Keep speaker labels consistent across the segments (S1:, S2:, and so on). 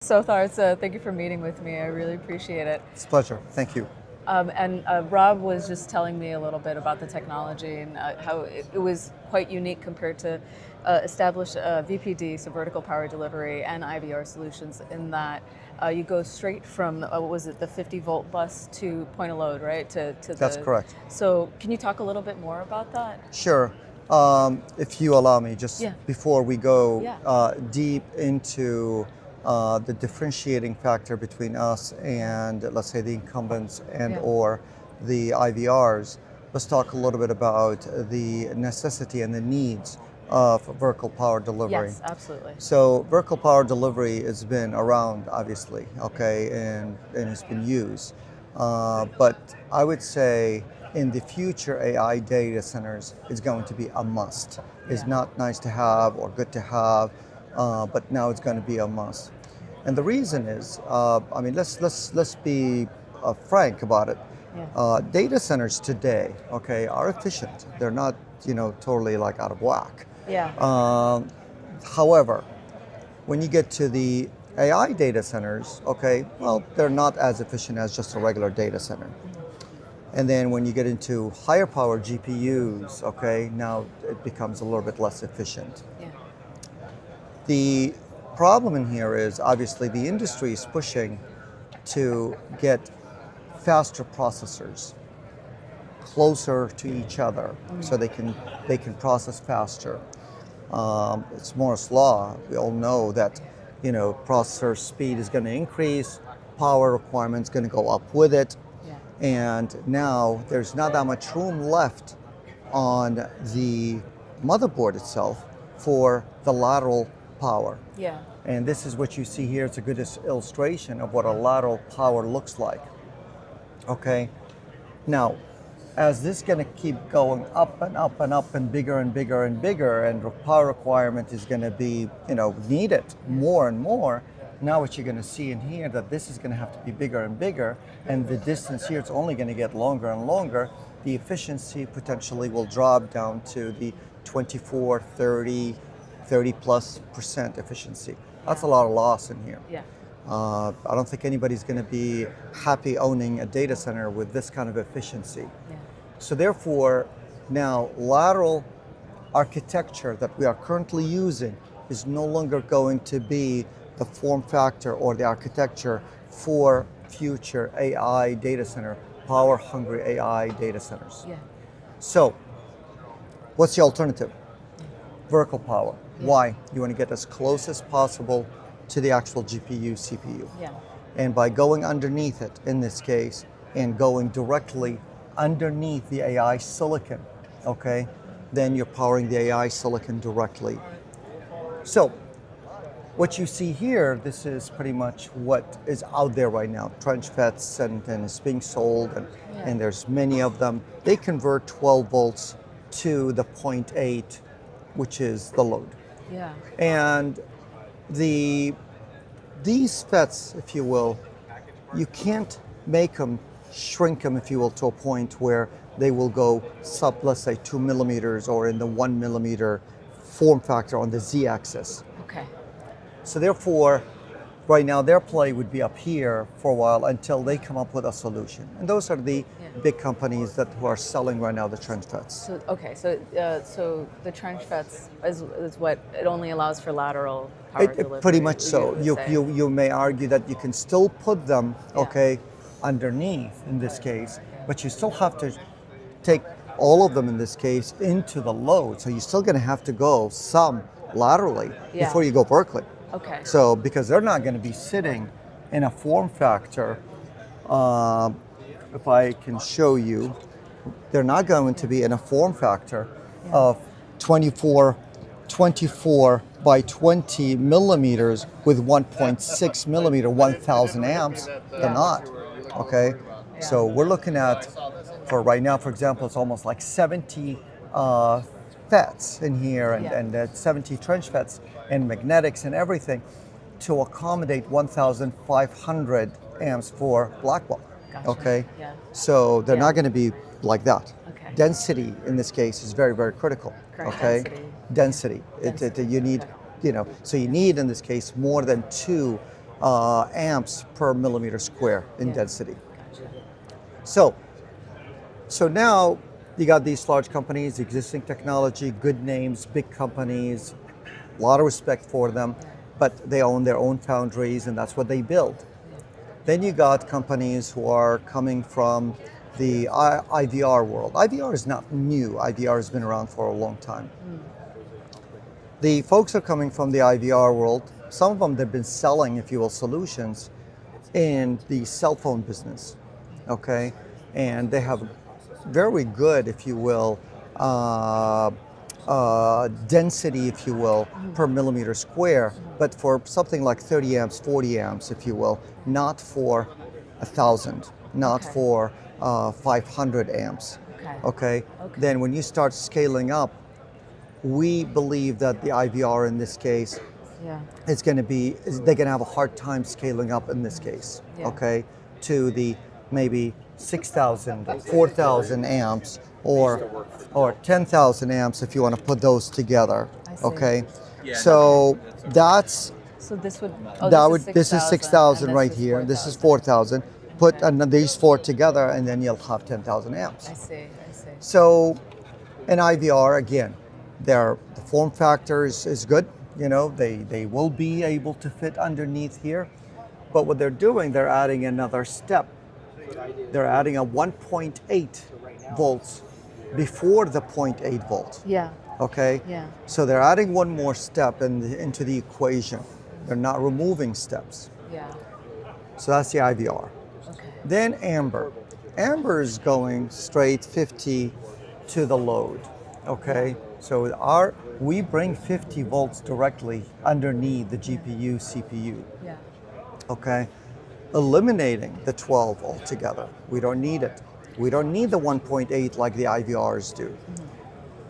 S1: So Thar, thank you for meeting with me. I really appreciate it.
S2: It's a pleasure. Thank you.
S1: Rob was just telling me a little bit about the technology and how it was quite unique compared to established VPD, so vertical power delivery, and IVR solutions in that you go straight from, what was it, the 50-volt bus to point of load, right?
S2: That's correct.
S1: So can you talk a little bit more about that?
S2: Sure. If you allow me, just before we go deep into the differentiating factor between us and, let's say, the incumbents and or the IVRs, let's talk a little bit about the necessity and the needs of vertical power delivery.
S1: Yes, absolutely.
S2: So vertical power delivery has been around, obviously, okay, and it's been used. But I would say in the future, AI data centers is going to be a must. It's not nice to have or good to have, but now it's going to be a must. And the reason is, I mean, let's be frank about it. Data centers today, okay, are efficient. They're not, totally like out of whack. However, when you get to the AI data centers, okay, well, they're not as efficient as just a regular data center. And then when you get into higher power GPUs, okay, now it becomes a little bit less efficient. The problem in here is obviously the industry is pushing to get faster processors closer to each other so they can process faster. It's Moore's law. We all know that processor speed is going to increase, power requirements going to go up with it. And now there's not that much room left on the motherboard itself for the lateral power. And this is what you see here. It's a good illustration of what a lateral power looks like. Okay. Now, as this is going to keep going up and up and up and bigger and bigger and bigger, and the power requirement is going to be, needed more and more. Now what you're going to see in here, that this is going to have to be bigger and bigger, and the distance here, it's only going to get longer and longer. The efficiency potentially will drop down to the 24, 30+% efficiency. That's a lot of loss in here. I don't think anybody's going to be happy owning a data center with this kind of efficiency. So therefore, now lateral architecture that we are currently using is no longer going to be the form factor or the architecture for future AI data center, power-hungry AI data centers. So what's the alternative? Vertical power. Why? You want to get as close as possible to the actual GPU, CPU. And by going underneath it, in this case, and going directly underneath the AI silicon, okay, then you're powering the AI silicon directly. So what you see here, this is pretty much what is out there right now. Trench-FETs and it's being sold, and there's many of them. They convert 12 volts to the 0.8, which is the load. And these FETs, if you will, you can't make them, shrink them, if you will, to a point where they will go sub, let's say, 2 millimeters or in the 1 millimeter form factor on the Z-axis. So therefore, right now their play would be up here for a while until they come up with a solution. And those are the big companies who are selling right now the trench-FETs.
S1: So the trench-FETs is what it only allows for lateral power delivery.
S2: Pretty much so. You may argue that you can still put them underneath in this case, but you still have to take all of them in this case into the load. So you're still going to have to go some laterally before you go vertically. So because they're not going to be sitting in a form factor, if I can show you, they're not going to be in a form factor of 24 by 20 millimeters with 1.6 millimeter, 1,000 amps. They're not. Okay. So we're looking at, for right now, for example, it's almost like 70 FETs in here, and 70 trench FETs and magnetics and everything to accommodate 1,500 amps for Blackwell. Okay, so they're not going to be like that. Density in this case is very, very critical. Density. You need, so you need in this case more than 2 amps per millimeter square in density.
S1: Gotcha.
S2: So now you got these large companies, existing technology, good names, big companies, a lot of respect for them, but they own their own foundries and that's what they build. Then you got companies who are coming from the IVR world. IVR is not new. IVR has been around for a long time. The folks are coming from the IVR world. Some of them, they've been selling, if you will, solutions in the cell phone business, okay? And they have very good, if you will, density, if you will, per millimeter square, but for something like 30 amps, 40 amps, if you will, not for 1,000, not for 500 amps, okay? Then when you start scaling up, we believe that the IVR in this case is going to be, they're going to have a hard time scaling up in this case, okay, to the maybe 6,000, 4,000 amps, or 10,000 amps if you want to put those together, okay? So that's,
S1: so this would,
S2: this is 6,000 right here, this is 4,000. Put these four together and then you'll have 10,000 amps.
S1: I see.
S2: So in IVR, again, the form factor is good. You know, they will be able to fit underneath here. But what they're doing, they're adding another step. They're adding a 1.8 volts before the 0.8 volt.
S1: Yeah.
S2: Okay?
S1: Yeah.
S2: So they're adding one more step into the equation. They're not removing steps.
S1: Yeah.
S2: So that's the IVR.
S1: Okay.
S2: Then Amber. Amber is going straight 50 to the load. Okay? So we bring 50 volts directly underneath the GPU, CPU.
S1: Yeah.
S2: Okay? Eliminating the 12 altogether. We don't need it. We don't need the 1.8 like the IVRs do.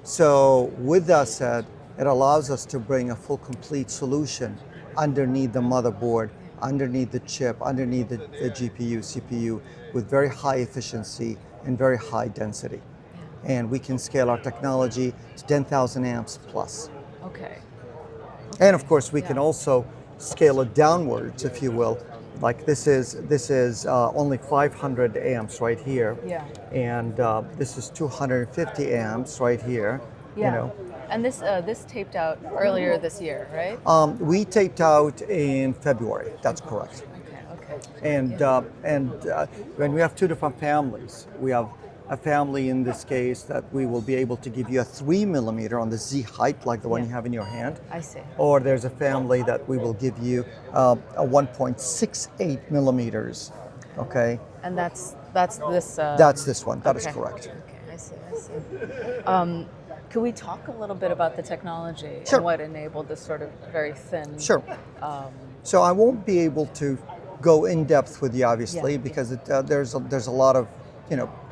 S2: So with that said, it allows us to bring a full complete solution underneath the motherboard, underneath the chip, underneath the GPU, CPU, with very high efficiency and very high density. And we can scale our technology to 10,000 amps plus.
S1: Okay.
S2: And of course, we can also scale it downwards, if you will. Like this is only 500 amps right here.
S1: Yeah.
S2: And this is 250 amps right here.
S1: Yeah.
S2: You know.
S1: And this taped out earlier this year, right?
S2: We taped out in February. That's correct.
S1: Okay.
S2: And when we have two different families, we have a family in this case that we will be able to give you a 3 millimeter on the Z height, like the one you have in your hand.
S1: I see.
S2: Or there's a family that we will give you a 1.68 millimeters. Okay.
S1: And that's this.
S2: That's this one. That is correct.
S1: Okay, I see. Can we talk a little bit about the technology
S2: Sure.
S1: and what enabled this sort of very thin?
S2: Sure. So I won't be able to go in depth with you, obviously, because there's a lot of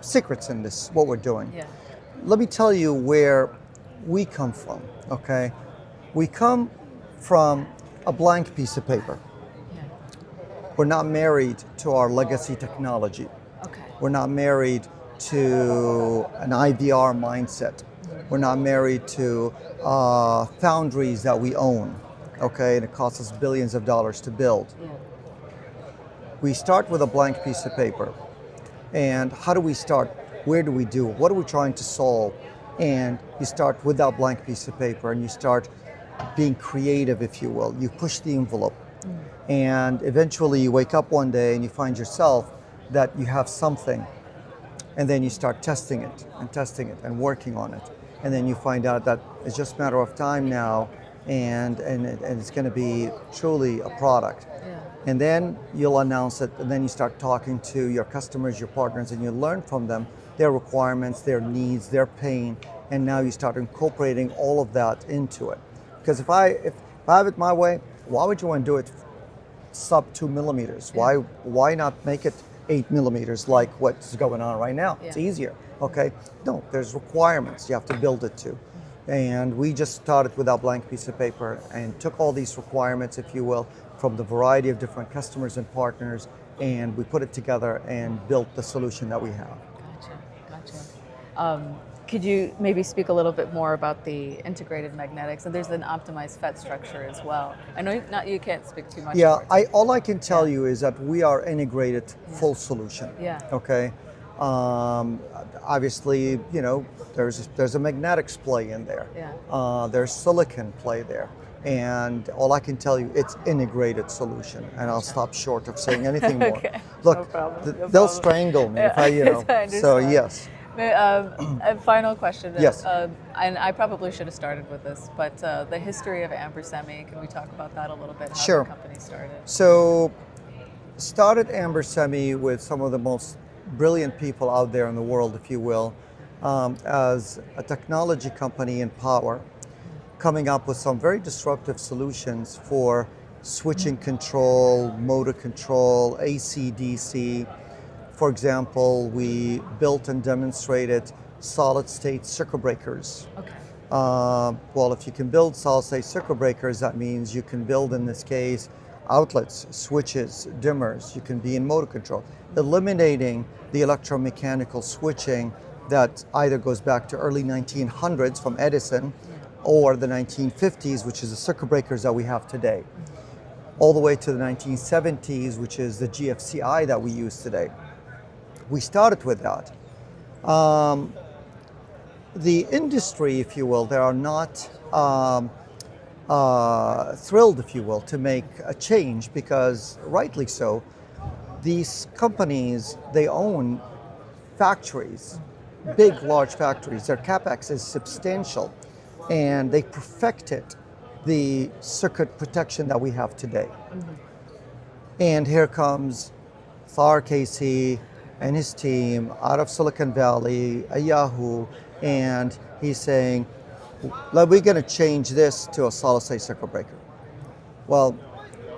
S2: secrets in this, what we're doing.
S1: Yeah.
S2: Let me tell you where we come from, okay? We come from a blank piece of paper.
S1: Yeah.
S2: We're not married to our legacy technology.
S1: Okay.
S2: We're not married to an IVR mindset. We're not married to foundries that we own, okay? And it costs us billions of dollars to build.
S1: Yeah.
S2: We start with a blank piece of paper. And how do we start? Where do we do? What are we trying to solve? And you start with that blank piece of paper and you start being creative, if you will. You push the envelope. And eventually you wake up one day and you find yourself that you have something. And then you start testing it and working on it. And then you find out that it's just a matter of time now and it's going to be truly a product.
S1: Yeah.
S2: And then you'll announce it, and then you start talking to your customers, your partners, and you learn from them their requirements, their needs, their pain, and now you start incorporating all of that into it. Because if I have it my way, why would you want to do it sub 2 millimeters? Why not make it 8 millimeters like what's going on right now? It's easier, okay? No, there's requirements you have to build it to. And we just started with our blank piece of paper and took all these requirements, if you will, from the variety of different customers and partners, and we put it together and built the solution that we have.
S1: Gotcha. Could you maybe speak a little bit more about the integrated magnetics? And there's an optimized FET structure as well. I know you can't speak too much.
S2: Yeah, all I can tell you is that we are integrated full solution.
S1: Yeah.
S2: Okay. Obviously, you know, there's a magnetics play in there.
S1: Yeah.
S2: There's silicon play there. And all I can tell you, it's integrated solution. And I'll stop short of saying anything more.
S1: Okay.
S2: Look,
S1: no problem.
S2: they'll strangle me if I, you know. So yes.
S1: A final question.
S2: Yes.
S1: And I probably should have started with this, but the history of AmberSemi, can we talk about that a little bit? How
S2: Sure.
S1: the company started?
S2: So, started AmberSemi with some of the most brilliant people out there in the world, if you will, as a technology company in power, coming up with some very disruptive solutions for switching control, motor control, AC, DC. For example, we built and demonstrated solid-state circuit breakers.
S1: Okay.
S2: Well, if you can build solid-state circuit breakers, that means you can build, in this case, outlets, switches, dimmers. You can be in motor control, eliminating the electromechanical switching that either goes back to early 1900s from Edison, or the 1950s, which is the circuit breakers that we have today, all the way to the 1970s, which is the GFCI that we use today. We started with that. The industry, if you will, they are not thrilled, if you will, to make a change, because rightly so, these companies, they own factories, big, large factories. Their capex is substantial, and they perfected the circuit protection that we have today. Mm-hmm. And here comes Thar Casey and his team out of Silicon Valley, a Yahoo, and he's saying, we're going to change this to a solid-state circuit breaker. Well,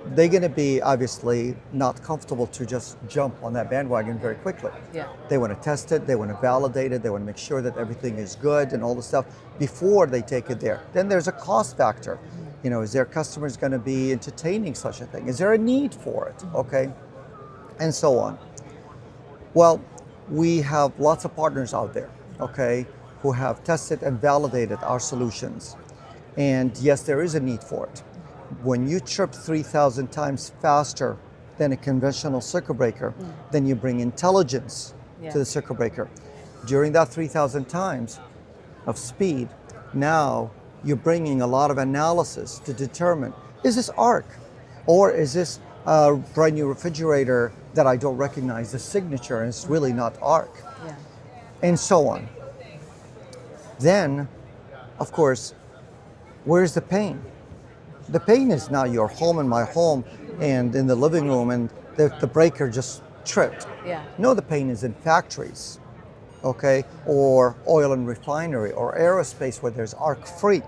S2: they're going to be obviously not comfortable to just jump on that bandwagon very quickly.
S1: Yeah.
S2: They want to test it, they want to validate it, they want to make sure that everything is good and all the stuff before they take it there. Then there's a cost factor. You know, is their customers going to be entertaining such a thing? Is there a need for it? Okay, and so on. Well, we have lots of partners out there, okay, who have tested and validated our solutions. And yes, there is a need for it. When you chirp 3,000 times faster than a conventional circuit breaker, then you bring intelligence to the circuit breaker. During that 3,000 times of speed, now you're bringing a lot of analysis to determine, is this arc? Or is this a brand new refrigerator that I don't recognize the signature and it's really not arc?
S1: Yeah.
S2: And so on. Then, of course, where's the pain? The pain is now your home and my home and in the living room and the breaker just tripped.
S1: Yeah.
S2: No, the pain is in factories, okay? Or oil and refinery or aerospace where there's arc free.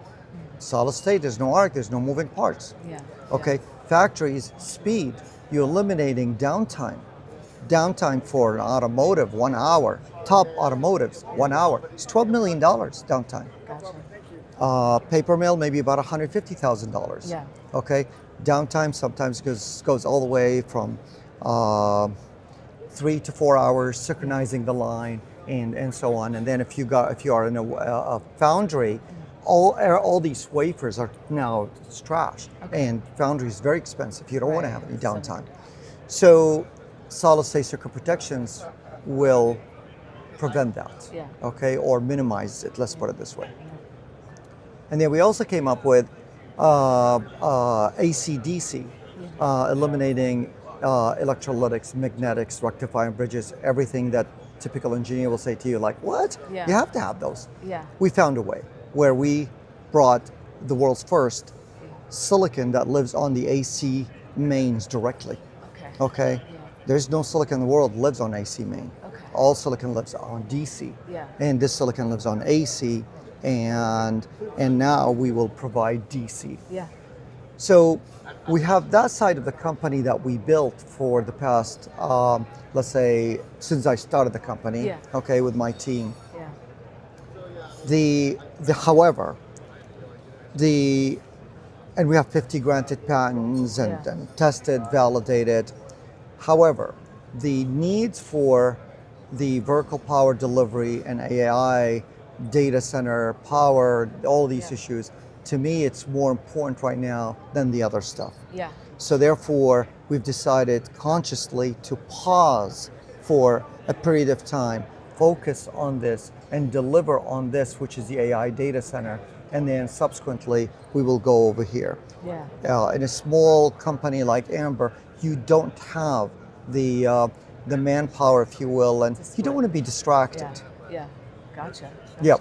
S2: Solid state, there's no arc, there's no moving parts.
S1: Yeah.
S2: Okay, Factories, speed, you're eliminating downtime. Downtime for an automotive, 1 hour. Top automotives, 1 hour. It's $12 million downtime.
S1: Gotcha.
S2: Paper mill, maybe about $150,000.
S1: Yeah.
S2: Okay, downtime sometimes goes all the way from 3 to 4 hours, synchronizing the line, and so on. And then if you are in a foundry, all these wafers are now trashed, and foundry is very expensive. You don't want to have any downtime. So solid-state circuit protections will prevent that, okay, or minimize it. Let's put it this way. And then we also came up with AC/DC, eliminating electrolytics, magnetics, rectifying bridges, everything that typical engineer will say to you, like, what?
S1: Yeah.
S2: You have to have those.
S1: Yeah.
S2: We found a way where we brought the world's first silicon that lives on the AC mains directly. Okay? Yeah. There's no silicon in the world that lives on AC main. Okay. All silicon lives on DC. Yeah. And this silicon lives on AC, and now we will provide DC. Yeah. So we have that side of the company that we built for the past, let's say, since I started the company, okay, with my team. However, and we have 50 granted patents and tested, validated. However, the needs for the vertical power delivery and AI data center, power, all these
S1: Yeah.
S2: issues. To me, it's more important right now than the other stuff.
S1: Yeah.
S2: So therefore, we've decided consciously to pause for a period of time, focus on this and deliver on this, which is the AI data center. And then subsequently, we will go over here.
S1: Yeah.
S2: In a small company like Amber, you don't have the manpower, if you will, and you don't want to be distracted.
S1: Yeah. Gotcha.
S2: Yep.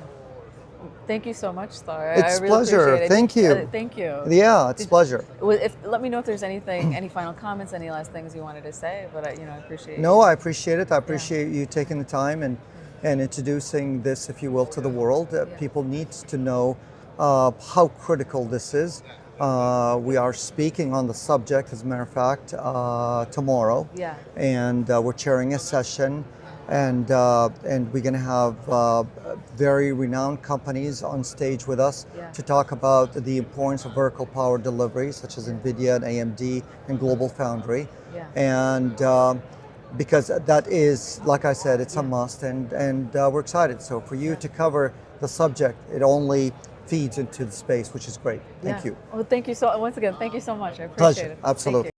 S1: Thank you so much, Thar.
S2: It's
S1: I really
S2: pleasure.
S1: appreciate it.
S2: Thank you.
S1: Thank you.
S2: Yeah, it's a pleasure.
S1: Let me know if there's anything, any final comments, any last things you wanted to say. But I appreciate.
S2: No, I appreciate it. I appreciate you taking the time and introducing this, if you will, to the world. People need to know how critical this is. We are speaking on the subject, as a matter of fact, tomorrow.
S1: Yeah.
S2: And we're chairing a session. And we're going to have very renowned companies on stage with us to talk about the importance of vertical power delivery, such as NVIDIA and AMD and Global Foundry.
S1: Yeah.
S2: And because that is, like I said, it's a must, and we're excited. So for you to cover the subject, it only feeds into the space, which is great. Thank you.
S1: Well, thank you once again, thank you so much. I appreciate
S2: Pleasure.
S1: it.
S2: Absolutely.